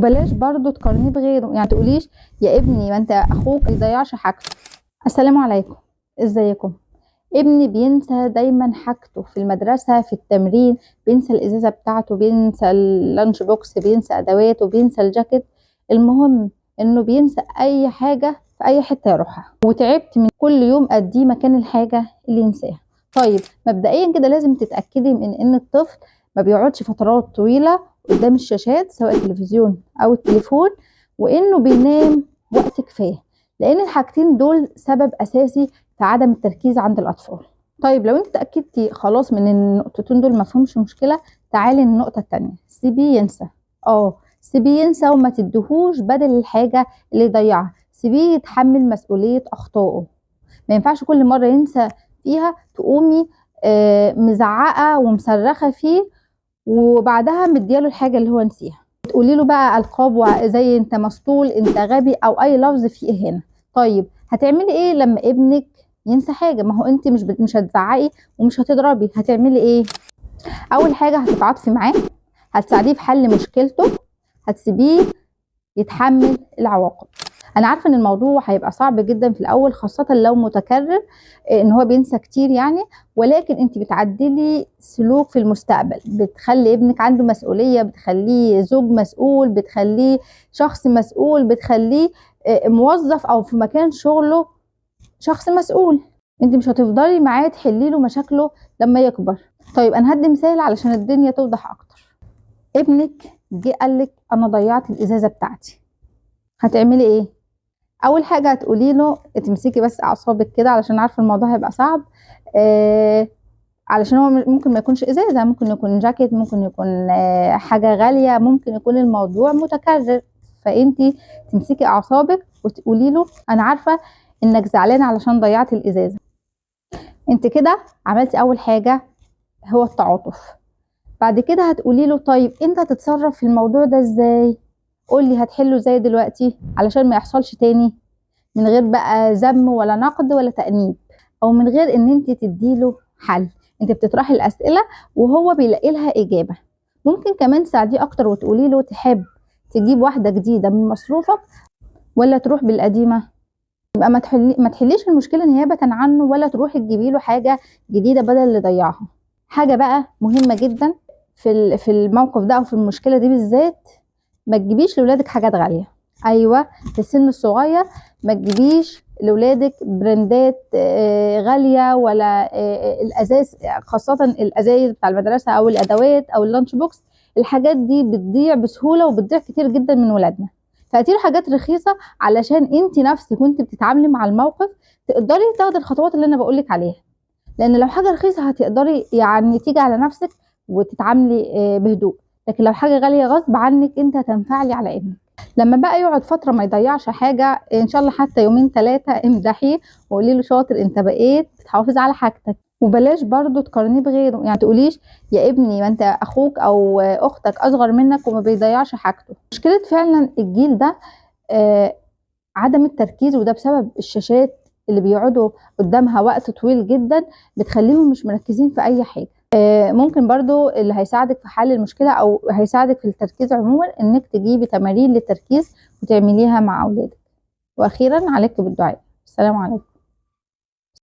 وبلاش برضو تقارنيه بغيره، يعني تقوليش يا ابني ما انت اخوك ما يضيعش حاجته. السلام عليكم، ازيكم؟ ابني بينسى دايما حاجته في المدرسة، في التمرين بينسى الازازة بتاعته، بينسى اللانش بوكس، بينسى ادواته، بينسى الجاكيت. المهم انه بينسى اي حاجة في اي حتة يروحها، وتعبت من كل يوم اديه مكان الحاجة اللي ينساها. طيب مبدئيا كده لازم تتأكدي من ان الطفل ما بيقعدش فترات طويلة قدام الشاشات سواء التلفزيون او التليفون، وانه بينام وقت كفاية، لان الحاجتين دول سبب اساسي في عدم التركيز عند الاطفال. طيب لو انت اتاكدتي خلاص من النقطتين دول ما فيهمش مشكله، تعالي النقطه الثانيه، سيبيه ينسى. سيبيه ينسى وما تدهوش بدل الحاجه اللي يضيعها، سيبيه يتحمل مسؤوليه اخطائه. ما ينفعش كل مره ينسى فيها تقومي مزعقه ومصرخه فيه وبعدها مدياله الحاجه اللي هو نسيها، تقولي له بقى القاب زي انت مسطول، انت غبي، او اي لفظ فيه هنا. طيب هتعملي ايه لما ابنك ينسى حاجه؟ ما هو انت مش هتزعقي ومش هتضربي، هتعملي ايه؟ اول حاجه هتتعاطفي معاه، هتساعديه في حل مشكلته، هتسيبيه يتحمل العواقب. انا عارفه ان الموضوع هيبقى صعب جدا في الاول، خاصه لو متكرر ان هو بينسى كتير يعني، ولكن انت بتعدلي سلوك في المستقبل، بتخلي ابنك عنده مسؤوليه، بتخليه زوج مسؤول، بتخليه شخص مسؤول، بتخليه موظف او في مكان شغله شخص مسؤول. انت مش هتفضلي معاه تحلي له مشاكله لما يكبر. طيب انا هدي مثال علشان الدنيا توضح اكتر. ابنك جه قالك انا ضيعت الازازه بتاعتي، هتعملي ايه؟ اول حاجه هتقولي له تمسكي بس اعصابك كده، علشان عارفه الموضوع هيبقى صعب. علشان هو ممكن ما يكونش ازازه، ممكن يكون جاكيت، ممكن يكون حاجه غاليه، ممكن يكون الموضوع متكرر. فانتي تمسكي اعصابك وتقولي له انا عارفه انك زعلان علشان ضيعت الازازه. انت كده عملتي اول حاجه، هو التعاطف. بعد كده هتقولي له طيب انت هتتصرف في الموضوع ده ازاي؟ قولي هتحله ازاي دلوقتي علشان ما يحصلش تاني، من غير بقى ذم ولا نقد ولا تأنيب، او من غير ان انت تديله حل. انت بتطرحي الاسئله وهو بيلاقي لها اجابه. ممكن كمان تساعديه اكتر وتقولي له تحب تجيب واحده جديده من مصروفك ولا تروح بالقديمه؟ يبقى ما تحليش المشكله نيابه عنه، ولا تروحي تجيبي له حاجه جديده بدل اللي ضيعها. حاجه بقى مهمه جدا في الموقف ده او في المشكله دي بالذات، ما تجيبيش لاولادك حاجات غاليه. ايوه، في السن الصغير ما تجيبيش لاولادك براندات غاليه، ولا الازاز، خاصه الازايز بتاع المدرسه او الادوات او اللانش بوكس. الحاجات دي بتضيع بسهوله وبتضيع كتير جدا من ولادنا. فهاتيله حاجات رخيصه علشان انت نفسك وانت بتتعاملي مع الموقف تقدري تاخدي الخطوات اللي انا بقولك عليها. لان لو حاجه رخيصه هتقدري يعني تيجي على نفسك وتتعاملي بهدوء، لكن لو حاجه غاليه غصب عنك انت هتنفعلي على ابنك. لما بقى يقعد فتره ما يضيعش حاجه، ان شاء الله حتى يومين ثلاثه، امدحيه وقولي له شاطر، انت بقيت بتحافظ على حاجتك. وبلاش برضو تقارنيه بغيره، يعني تقوليش يا ابني ما انت اخوك او اختك اصغر منك وما بيضيعش حاجته. مشكله فعلا الجيل ده عدم التركيز، وده بسبب الشاشات اللي بيقعدوا قدامها وقت طويل جدا، بتخليهم مش مركزين في اي حاجه. ممكن برضو اللي هيساعدك في حل المشكله او هيساعدك في التركيز عموما انك تجيبي تمارين للتركيز وتعمليها مع اولادك. واخيرا عليك بالدعاء. السلام عليكم.